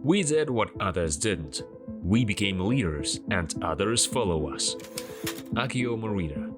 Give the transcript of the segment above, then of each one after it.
We did what others didn't. We became leaders, and others follow us. Akio Morita.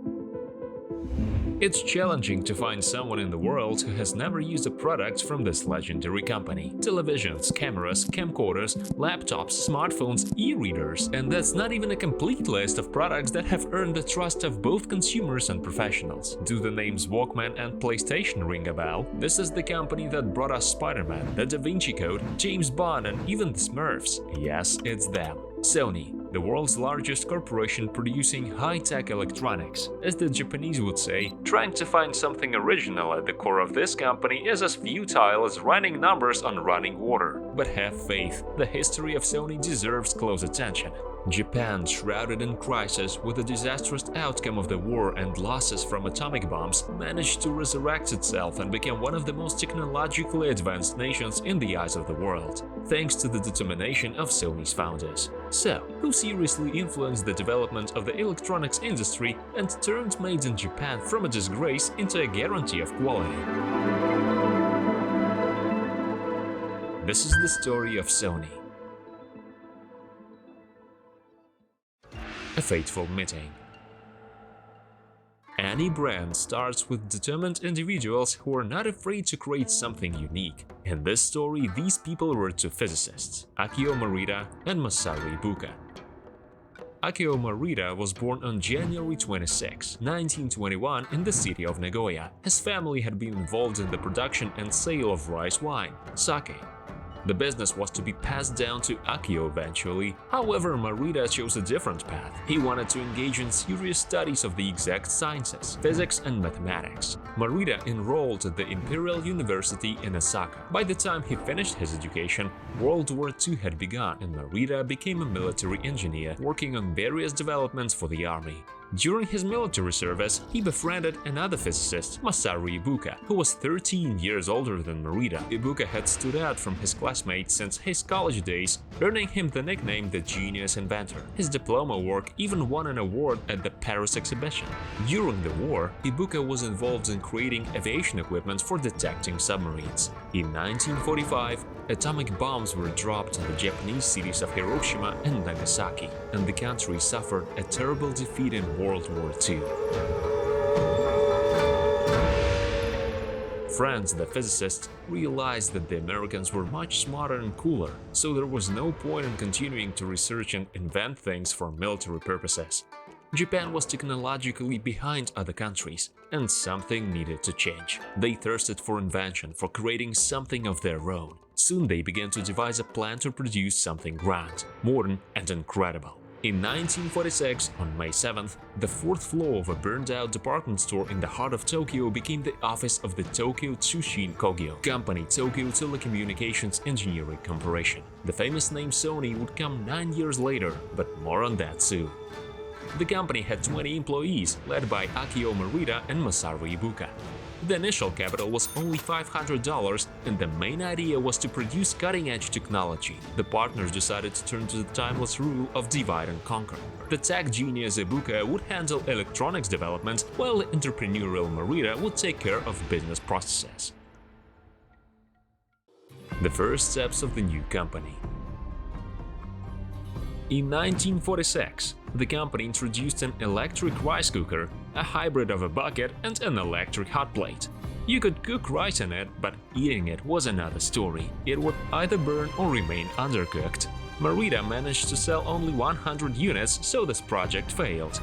It's challenging to find someone in the world who has never used a product from this legendary company. Televisions, cameras, camcorders, laptops, smartphones, e-readers, and that's not even a complete list of products that have earned the trust of both consumers and professionals. Do the names Walkman and PlayStation ring a bell? This is the company that brought us Spider-Man, the Da Vinci Code, James Bond, and even the Smurfs. Yes, it's them. Sony, the world's largest corporation producing high-tech electronics. As the Japanese would say, trying to find something original at the core of this company is as futile as running numbers on running water. But have faith, the history of Sony deserves close attention. Japan, shrouded in crisis with the disastrous outcome of the war and losses from atomic bombs, managed to resurrect itself and became one of the most technologically advanced nations in the eyes of the world, thanks to the determination of Sony's founders. So, who seriously influenced the development of the electronics industry and turned Made in Japan from a disgrace into a guarantee of quality? This is the story of Sony. A fateful meeting. Any brand starts with determined individuals who are not afraid to create something unique. In this story, these people were two physicists, Akio Morita and Masaru Ibuka. Akio Morita was born on January 26, 1921 in the city of Nagoya. His family had been involved in the production and sale of rice wine, sake. The business was to be passed down to Akio eventually. However, Morita chose a different path. He wanted to engage in serious studies of the exact sciences, physics and mathematics. Morita enrolled at the Imperial University in Osaka. By the time he finished his education, World War II had begun and Morita became a military engineer, working on various developments for the army. During his military service, he befriended another physicist, Masaru Ibuka, who was 13 years older than Morita. Ibuka had stood out from his classmates since his college days, earning him the nickname the Genius Inventor. His diploma work even won an award at the Paris exhibition. During the war, Ibuka was involved in creating aviation equipment for detecting submarines. In 1945, atomic bombs were dropped on the Japanese cities of Hiroshima and Nagasaki, and the country suffered a terrible defeat in World War II. Franz, the physicist, realized that the Americans were much smarter and cooler, so there was no point in continuing to research and invent things for military purposes. Japan was technologically behind other countries, and something needed to change. They thirsted for invention, for creating something of their own. Soon they began to devise a plan to produce something grand, modern, and incredible. In 1946, on May 7th, the fourth floor of a burned-out department store in the heart of Tokyo became the office of the Tokyo Tsushin Kogyo Company Tokyo Telecommunications Engineering Corporation. The famous name Sony would come 9 years later, but more on that soon. The company had 20 employees, led by Akio Morita and Masaru Ibuka. The initial capital was only $500, and the main idea was to produce cutting-edge technology. The partners decided to turn to the timeless rule of divide and conquer. The tech genius Ibuka would handle electronics development, while the entrepreneurial Morita would take care of business processes. The first steps of the new company. In 1946, the company introduced an electric rice cooker, a hybrid of a bucket and an electric hot plate. You could cook rice in it, but eating it was another story. It would either burn or remain undercooked. Morita managed to sell only 100 units, so this project failed.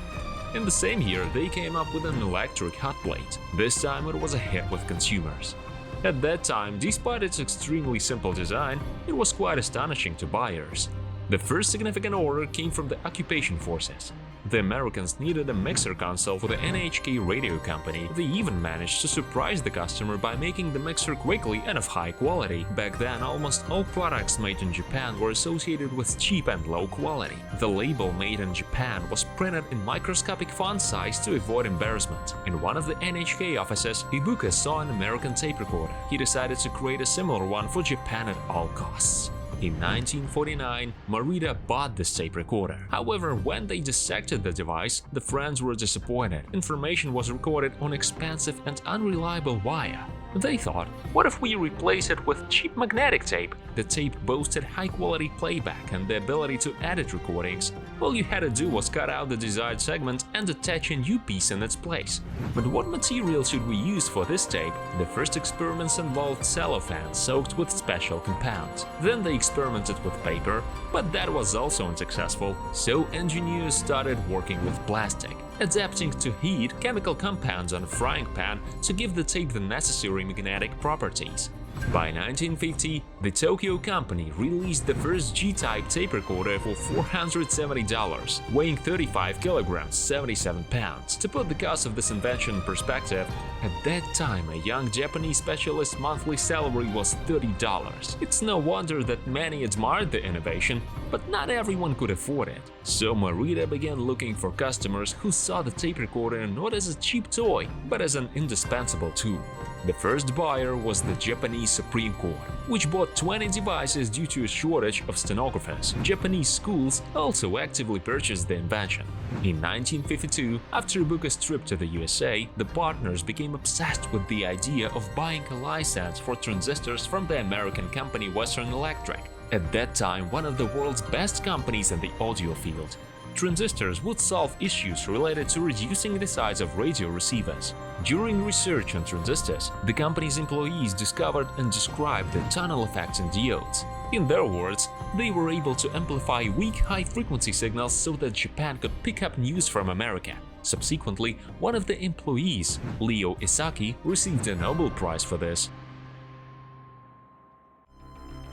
In the same year, they came up with an electric hot plate. This time it was a hit with consumers. At that time, despite its extremely simple design, it was quite astonishing to buyers. The first significant order came from the occupation forces. The Americans needed a mixer console for the NHK radio company. They even managed to surprise the customer by making the mixer quickly and of high quality. Back then, almost all products made in Japan were associated with cheap and low quality. The label "Made in Japan" was printed in microscopic font size to avoid embarrassment. In one of the NHK offices, Ibuka saw an American tape recorder. He decided to create a similar one for Japan at all costs. In 1949, Morita bought this tape recorder. However, when they dissected the device, the friends were disappointed. Information was recorded on expensive and unreliable wire. They thought, what if we replace it with cheap magnetic tape? The tape boasted high-quality playback and the ability to edit recordings. All you had to do was cut out the desired segment and attach a new piece in its place. But what material should we use for this tape? The first experiments involved cellophane soaked with special compounds. Then they experimented with paper, but that was also unsuccessful. So engineers started working with plastic, adapting to heat chemical compounds on a frying pan to give the tape the necessary magnetic properties. By 1950, the Tokyo company released the first G-type tape recorder for $470, weighing 35 kilograms, 77 pounds. To put the cost of this invention in perspective, at that time a young Japanese specialist's monthly salary was $30. It's no wonder that many admired the innovation, but not everyone could afford it. So Morita began looking for customers who saw the tape recorder not as a cheap toy, but as an indispensable tool. The first buyer was the Japanese Supreme Court, which bought 20 devices due to a shortage of stenographers. Japanese schools also actively purchased the invention. In 1952, after Ibuka's trip to the USA, the partners became obsessed with the idea of buying a license for transistors from the American company Western Electric, at that time one of the world's best companies in the audio field. Transistors would solve issues related to reducing the size of radio receivers. During research on transistors, the company's employees discovered and described the tunnel effect in diodes. In their words, they were able to amplify weak high-frequency signals so that Japan could pick up news from America. Subsequently, one of the employees, Leo Isaki, received a Nobel Prize for this.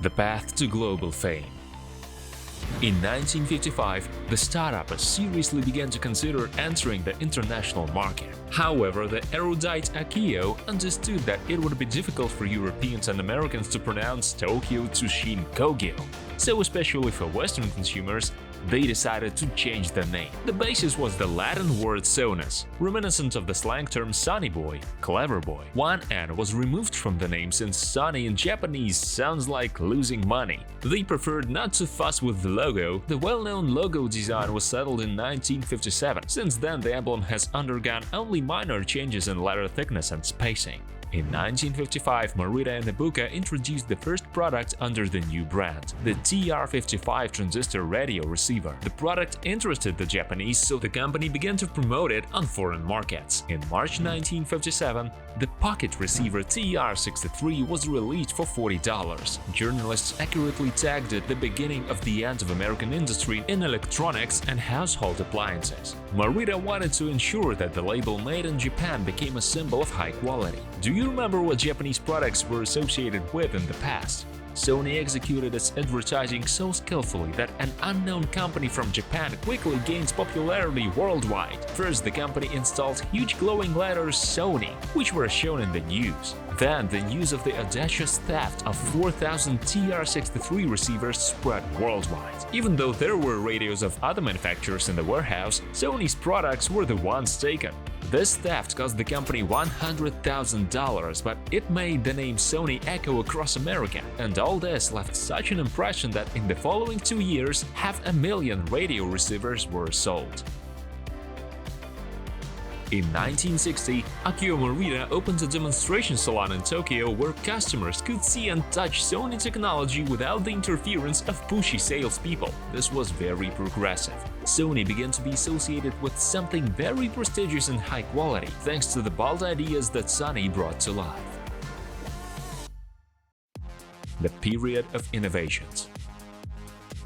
The path to global fame. In 1955, the startup seriously began to consider entering the international market. However, the erudite Akio understood that it would be difficult for Europeans and Americans to pronounce Tokyo Tsushin Kogyo. So, especially for Western consumers, they decided to change the name. The basis was the Latin word sonus, reminiscent of the slang term sunny boy, clever boy. One N was removed from the name since sunny in Japanese sounds like losing money. They preferred not to fuss with the logo. The well-known logo design was settled in 1957. Since then, the emblem has undergone only minor changes in letter thickness and spacing. In 1955, Morita and Ibuka introduced the first product under the new brand, the TR-55 transistor radio receiver. The product interested the Japanese, so the company began to promote it on foreign markets. In March 1957, the pocket receiver TR-63 was released for $40. Journalists accurately tagged it the beginning of the end of American industry in electronics and household appliances. Morita wanted to ensure that the label made in Japan became a symbol of high quality. Do you remember what Japanese products were associated with in the past? Sony executed its advertising so skillfully that an unknown company from Japan quickly gains popularity worldwide. First, the company installed huge glowing letters Sony, which were shown in the news. Then, the news of the audacious theft of 4,000 TR-63 receivers spread worldwide. Even though there were radios of other manufacturers in the warehouse, Sony's products were the ones taken. This theft cost the company $100,000, but it made the name Sony echo across America, and all this left such an impression that in the following 2 years, 500,000 radio receivers were sold. In 1960, Akio Morita opened a demonstration salon in Tokyo where customers could see and touch Sony technology without the interference of pushy salespeople. This was very progressive. Sony began to be associated with something very prestigious and high quality, thanks to the bold ideas that Sony brought to life. The period of innovations.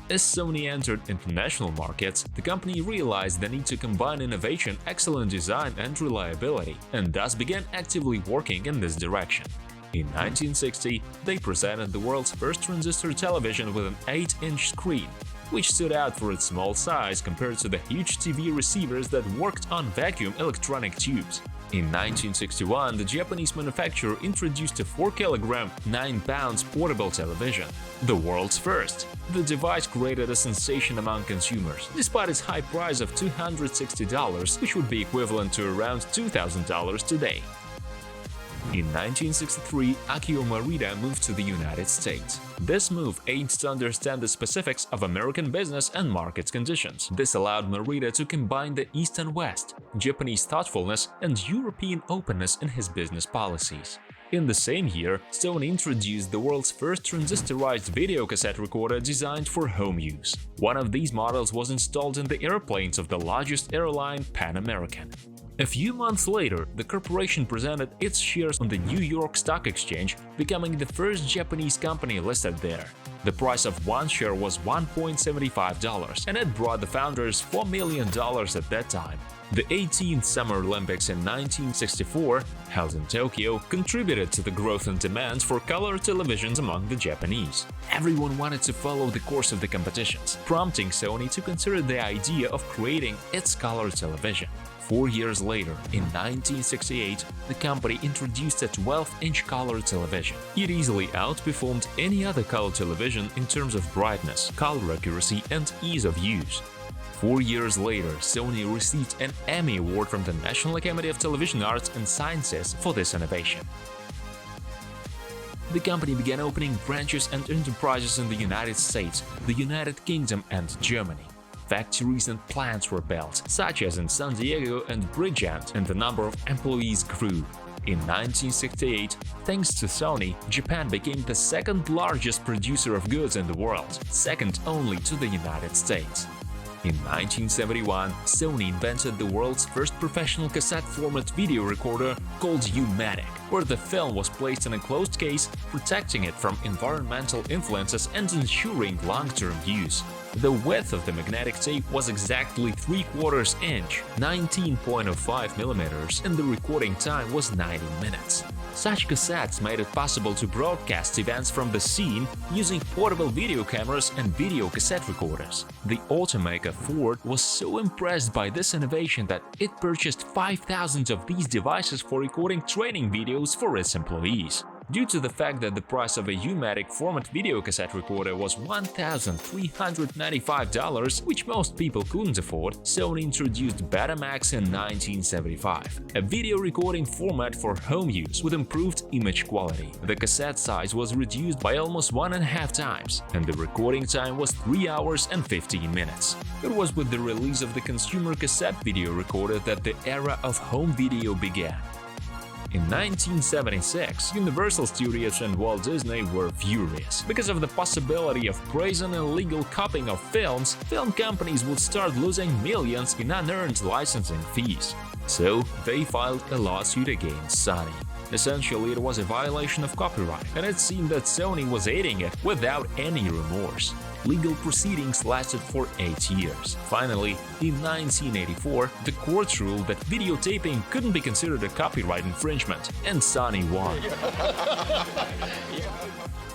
As Sony entered international markets, the company realized the need to combine innovation, excellent design and reliability, and thus began actively working in this direction. In 1960, they presented the world's first transistor television with an 8-inch screen, which stood out for its small size compared to the huge TV receivers that worked on vacuum electronic tubes. In 1961, the Japanese manufacturer introduced a 4-kilogram, 9-pound portable television, the world's first. The device created a sensation among consumers, despite its high price of $260, which would be equivalent to around $2,000 today. In 1963, Akio Morita moved to the United States. This move aimed to understand the specifics of American business and market conditions. This allowed Morita to combine the East and West, Japanese thoughtfulness, and European openness in his business policies. In the same year, Sony introduced the world's first transistorized video cassette recorder designed for home use. One of these models was installed in the airplanes of the largest airline, Pan American. A few months later, the corporation presented its shares on the New York Stock Exchange, becoming the first Japanese company listed there. The price of one share was $1.75, and it brought the founders $4 million at that time. The 18th Summer Olympics in 1964, held in Tokyo, contributed to the growth in demand for color televisions among the Japanese. Everyone wanted to follow the course of the competitions, prompting Sony to consider the idea of creating its color television. 4 years later, in 1968, the company introduced a 12-inch color television. It easily outperformed any other color television in terms of brightness, color accuracy, and ease of use. 4 years later, Sony received an Emmy Award from the National Academy of Television Arts and Sciences for this innovation. The company began opening branches and enterprises in the United States, the United Kingdom, and Germany. Factories and plants were built, such as in San Diego and Bridgend, and the number of employees grew. In 1968, thanks to Sony, Japan became the second largest producer of goods in the world, second only to the United States. In 1971, Sony invented the world's first professional cassette-format video recorder called U-matic, where the film was placed in a closed case, protecting it from environmental influences and ensuring long-term use. The width of the magnetic tape was exactly 3/4 inch, 19.05 mm, and the recording time was 90 minutes. Such cassettes made it possible to broadcast events from the scene using portable video cameras and video cassette recorders. The automaker Ford was so impressed by this innovation that it purchased 5,000 of these devices for recording training videos for its employees. Due to the fact that the price of a U-matic format video cassette recorder was $1,395, which most people couldn't afford, Sony introduced Betamax in 1975, a video recording format for home use with improved image quality. The cassette size was reduced by almost 1.5 times, and the recording time was 3 hours and 15 minutes. It was with the release of the consumer cassette video recorder that the era of home video began. In 1976, Universal Studios and Walt Disney were furious. Because of the possibility of brazen and illegal copying of films, film companies would start losing millions in unearned licensing fees. So they filed a lawsuit against Sony. Essentially, it was a violation of copyright, and it seemed that Sony was aiding it without any remorse. Legal proceedings lasted for 8 years. Finally, in 1984, the court ruled that videotaping couldn't be considered a copyright infringement, and Sony won.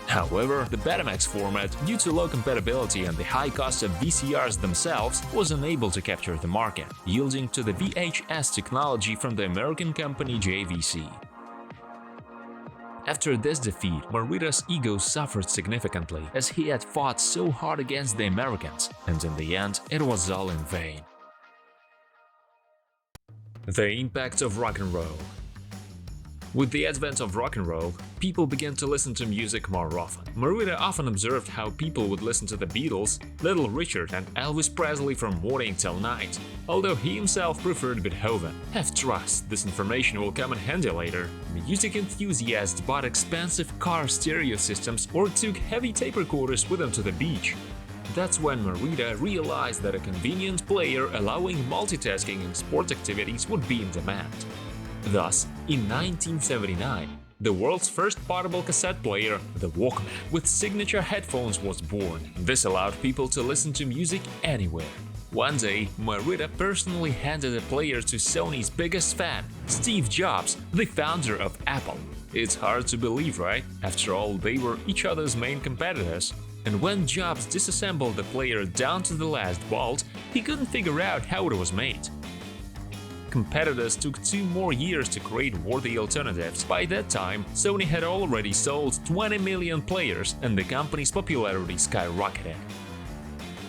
However, the Betamax format, due to low compatibility and the high cost of VCRs themselves, was unable to capture the market, yielding to the VHS technology from the American company JVC. After this defeat, Morita's ego suffered significantly, as he had fought so hard against the Americans, and in the end, it was all in vain. The impact of rock and roll. With the advent of rock and roll, people began to listen to music more often. Morita often observed how people would listen to the Beatles, Little Richard, and Elvis Presley from morning till night, although he himself preferred Beethoven. Have trust, this information will come in handy later. Music enthusiasts bought expensive car stereo systems or took heavy tape recorders with them to the beach. That's when Morita realized that a convenient player allowing multitasking in sport activities would be in demand. Thus, in 1979, the world's first portable cassette player, the Walkman, with signature headphones was born. This allowed people to listen to music anywhere. One day, Morita personally handed a player to Sony's biggest fan, Steve Jobs, the founder of Apple. It's hard to believe, right? After all, they were each other's main competitors. And when Jobs disassembled the player down to the last bolt, he couldn't figure out how it was made. Competitors took 2 more years to create worthy alternatives. By that time, Sony had already sold 20 million players, and the company's popularity skyrocketed.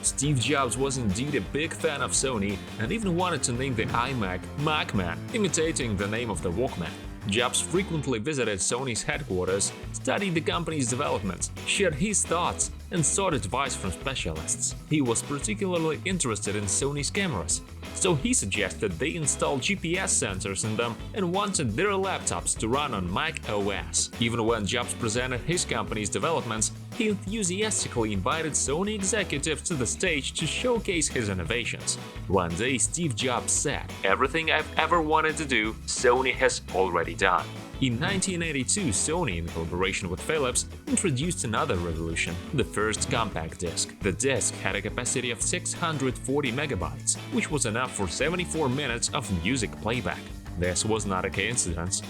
Steve Jobs was indeed a big fan of Sony and even wanted to name the iMac Macman, imitating the name of the Walkman. Jobs frequently visited Sony's headquarters, studied the company's developments, shared his thoughts, and sought advice from specialists. He was particularly interested in Sony's cameras, so he suggested they install GPS sensors in them and wanted their laptops to run on Mac OS. Even when Jobs presented his company's developments, he enthusiastically invited Sony executives to the stage to showcase his innovations. One day, Steve Jobs said, "Everything I've ever wanted to do, Sony has already done." In 1982, Sony, in collaboration with Philips, introduced another revolution, the first compact disc. The disc had a capacity of 640 megabytes, which was enough for 74 minutes of music playback. This was not a coincidence.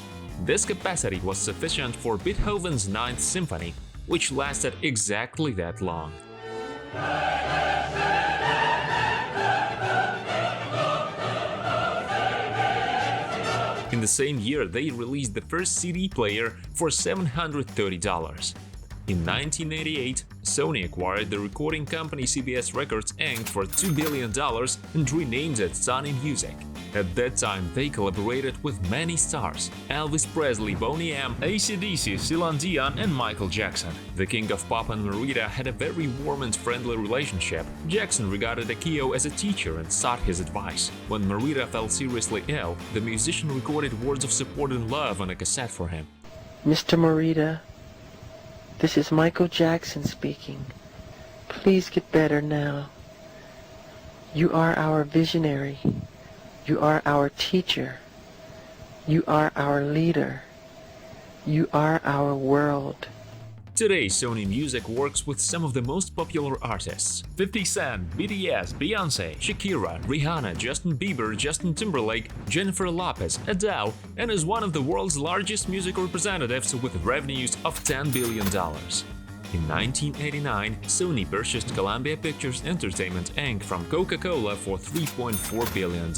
This capacity was sufficient for Beethoven's Ninth Symphony, which lasted exactly that long. In the same year, they released the first CD player for $730. In 1988, Sony acquired the recording company CBS Records Inc. for $2 billion and renamed it Sony Music. At that time, they collaborated with many stars: Elvis Presley, Boney M, AC/DC, Celine Dion, and Michael Jackson. The king of pop and Marita had a very warm and friendly relationship. Jackson regarded Akio as a teacher and sought his advice. When Marita fell seriously ill, the musician recorded words of support and love on a cassette for him. Mr. Marita, this is Michael Jackson speaking. Please get better now. You are our visionary. You are our teacher. You are our leader. You are our world. Today, Sony Music works with some of the most popular artists: 50 Cent, BTS, Beyoncé, Shakira, Rihanna, Justin Bieber, Justin Timberlake, Jennifer Lopez, Adele, and is one of the world's largest music representatives with revenues of $10 billion. In 1989, Sony purchased Columbia Pictures Entertainment Inc. from Coca-Cola for $3.4 billion.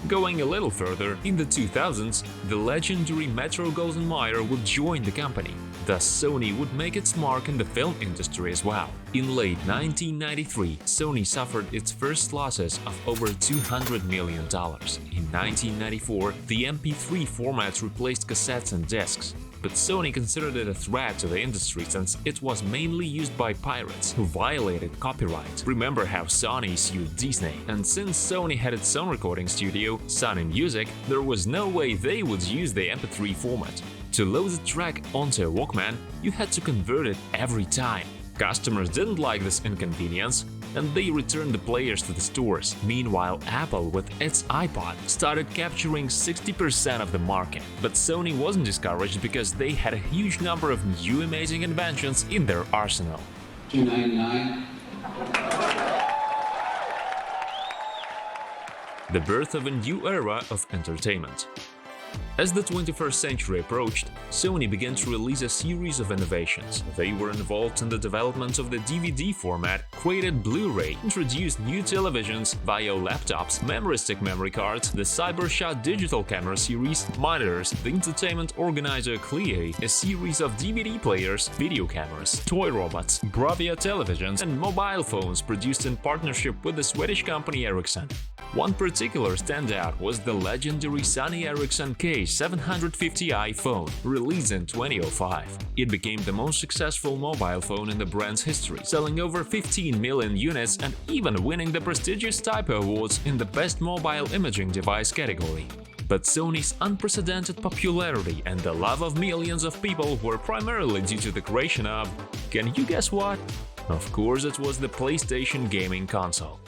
Going a little further, in the 2000s, the legendary Metro-Goldwyn-Mayer would join the company. Thus, Sony would make its mark in the film industry as well. In late 1993, Sony suffered its first losses of over $200 million. In 1994, the MP3 format replaced cassettes and discs. But Sony considered it a threat to the industry since it was mainly used by pirates who violated copyright. Remember how Sony sued Disney? And since Sony had its own recording studio, Sony Music, there was no way they would use the MP3 format. To load the track onto a Walkman, you had to convert it every time. Customers didn't like this inconvenience, and they returned the players to the stores. Meanwhile, Apple, with its iPod, started capturing 60% of the market. But Sony wasn't discouraged because they had a huge number of new amazing inventions in their arsenal. $2.99. The birth of a new era of entertainment. As the 21st century approached, Sony began to release a series of innovations. They were involved in the development of the DVD format, created Blu-ray, introduced new televisions, VAIO laptops, memory stick memory cards, the CyberShot digital camera series, monitors, the entertainment organizer Clio, a series of DVD players, video cameras, toy robots, Bravia televisions, and mobile phones produced in partnership with the Swedish company Ericsson. One particular standout was the legendary Sony Ericsson K750i phone, released in 2005. It became the most successful mobile phone in the brand's history, selling over 15 million units and even winning the prestigious Type Awards in the Best Mobile Imaging Device category. But Sony's unprecedented popularity and the love of millions of people were primarily due to the creation of… can you guess what? Of course, it was the PlayStation gaming console.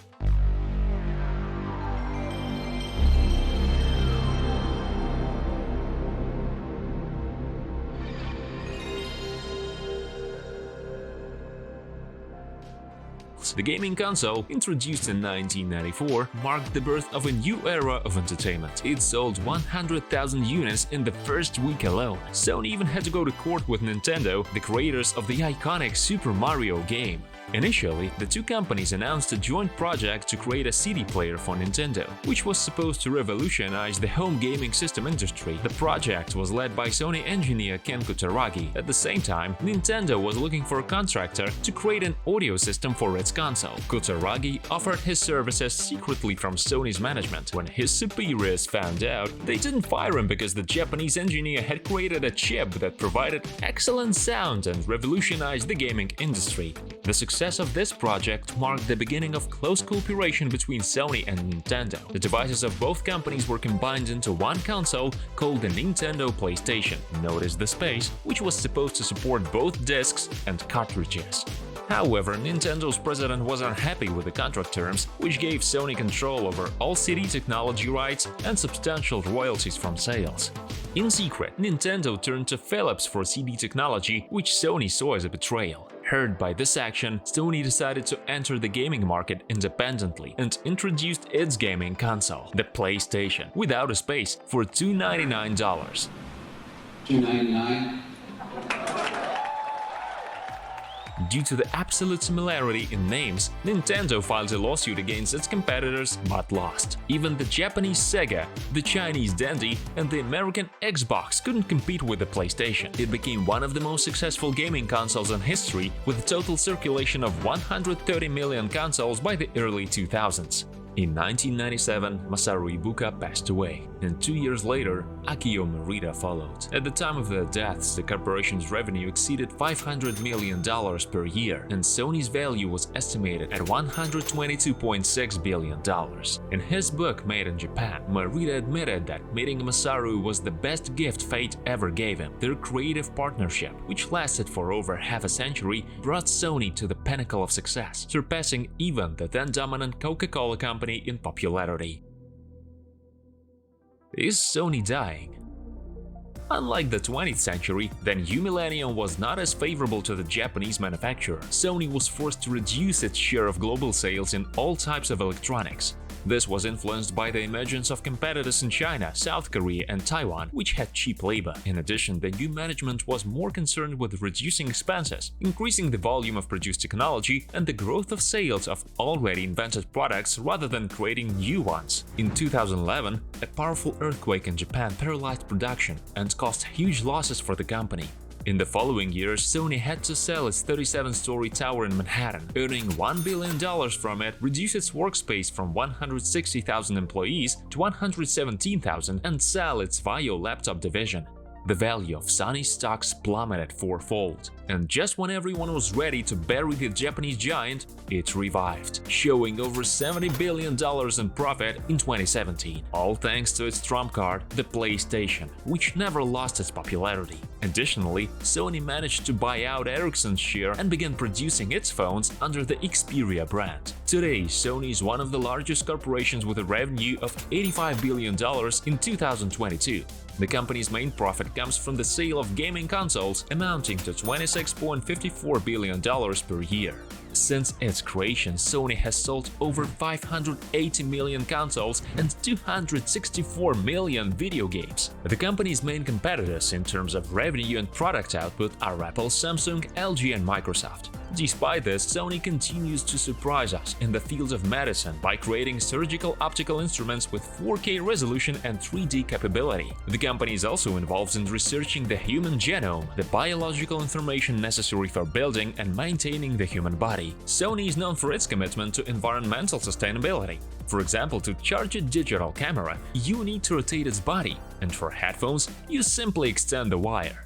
The gaming console, introduced in 1994, marked the birth of a new era of entertainment. It sold 100,000 units in the first week alone. Sony even had to go to court with Nintendo, the creators of the iconic Super Mario game. Initially, the two companies announced a joint project to create a CD player for Nintendo, which was supposed to revolutionize the home gaming system industry. The project was led by Sony engineer Ken Kutaragi. At the same time, Nintendo was looking for a contractor to create an audio system for its console. Kutaragi offered his services secretly from Sony's management. When his superiors found out, they didn't fire him because the Japanese engineer had created a chip that provided excellent sound and revolutionized the gaming industry. The success of this project marked the beginning of close cooperation between Sony and Nintendo. The devices of both companies were combined into one console called the Nintendo PlayStation. Notice the space, which was supposed to support both discs and cartridges. However, Nintendo's president was unhappy with the contract terms, which gave Sony control over all CD technology rights and substantial royalties from sales. In secret, Nintendo turned to Philips for CD technology, which Sony saw as a betrayal. Hurt by this action, Sony decided to enter the gaming market independently and introduced its gaming console, the PlayStation, without a space, for $299. $299. Due to the absolute similarity in names, Nintendo filed a lawsuit against its competitors but lost. Even the Japanese Sega, the Chinese Dendy, and the American Xbox couldn't compete with the PlayStation. It became one of the most successful gaming consoles in history, with a total circulation of 130 million consoles by the early 2000s. In 1997, Masaru Ibuka passed away, and 2 years later, Akio Morita followed. At the time of their deaths, the corporation's revenue exceeded $500 million per year, and Sony's value was estimated at $122.6 billion. In his book Made in Japan, Morita admitted that meeting Masaru was the best gift fate ever gave him. Their creative partnership, which lasted for over half a century, brought Sony to the pinnacle of success, surpassing even the then-dominant Coca-Cola company in popularity. Is Sony dying? Unlike the 20th century, the new millennium was not as favorable to the Japanese manufacturer. Sony was forced to reduce its share of global sales in all types of electronics. This was influenced by the emergence of competitors in China, South Korea, and Taiwan, which had cheap labor. In addition, the new management was more concerned with reducing expenses, increasing the volume of produced technology, and the growth of sales of already invented products rather than creating new ones. In 2011, a powerful earthquake in Japan paralyzed production and caused huge losses for the company. In the following years, Sony had to sell its 37-story tower in Manhattan, earning $1 billion from it, reduce its workspace from 160,000 employees to 117,000, and sell its Vaio laptop division. The value of Sony's stocks plummeted fourfold, and just when everyone was ready to bury the Japanese giant, it revived, showing over $70 billion in profit in 2017, all thanks to its trump card, the PlayStation, which never lost its popularity. Additionally, Sony managed to buy out Ericsson's share and began producing its phones under the Xperia brand. Today, Sony is one of the largest corporations with a revenue of $85 billion in 2022. The company's main profit comes from the sale of gaming consoles, amounting to $26.54 billion per year. Since its creation, Sony has sold over 580 million consoles and 264 million video games. The company's main competitors in terms of revenue and product output are Apple, Samsung, LG, and Microsoft. Despite this, Sony continues to surprise us in the field of medicine by creating surgical optical instruments with 4K resolution and 3D capability. The company is also involved in researching the human genome, the biological information necessary for building and maintaining the human body. Sony is known for its commitment to environmental sustainability. For example, to charge a digital camera, you need to rotate its body, and for headphones, you simply extend the wire.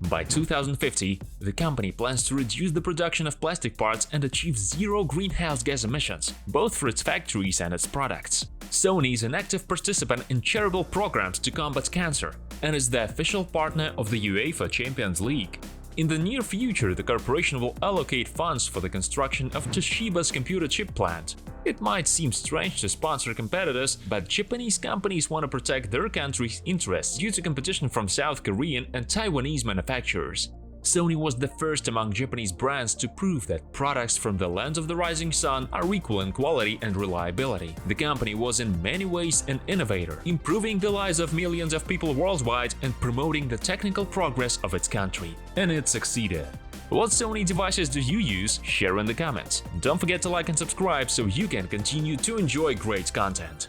By 2050, the company plans to reduce the production of plastic parts and achieve zero greenhouse gas emissions, both for its factories and its products. Sony is an active participant in charitable programs to combat cancer and is the official partner of the UEFA Champions League. In the near future, the corporation will allocate funds for the construction of Toshiba's computer chip plant. It might seem strange to sponsor competitors, but Japanese companies want to protect their country's interests due to competition from South Korean and Taiwanese manufacturers. Sony was the first among Japanese brands to prove that products from the land of the rising sun are equal in quality and reliability. The company was in many ways an innovator, improving the lives of millions of people worldwide and promoting the technical progress of its country. And it succeeded. What Sony devices do you use? Share in the comments. Don't forget to like and subscribe so you can continue to enjoy great content.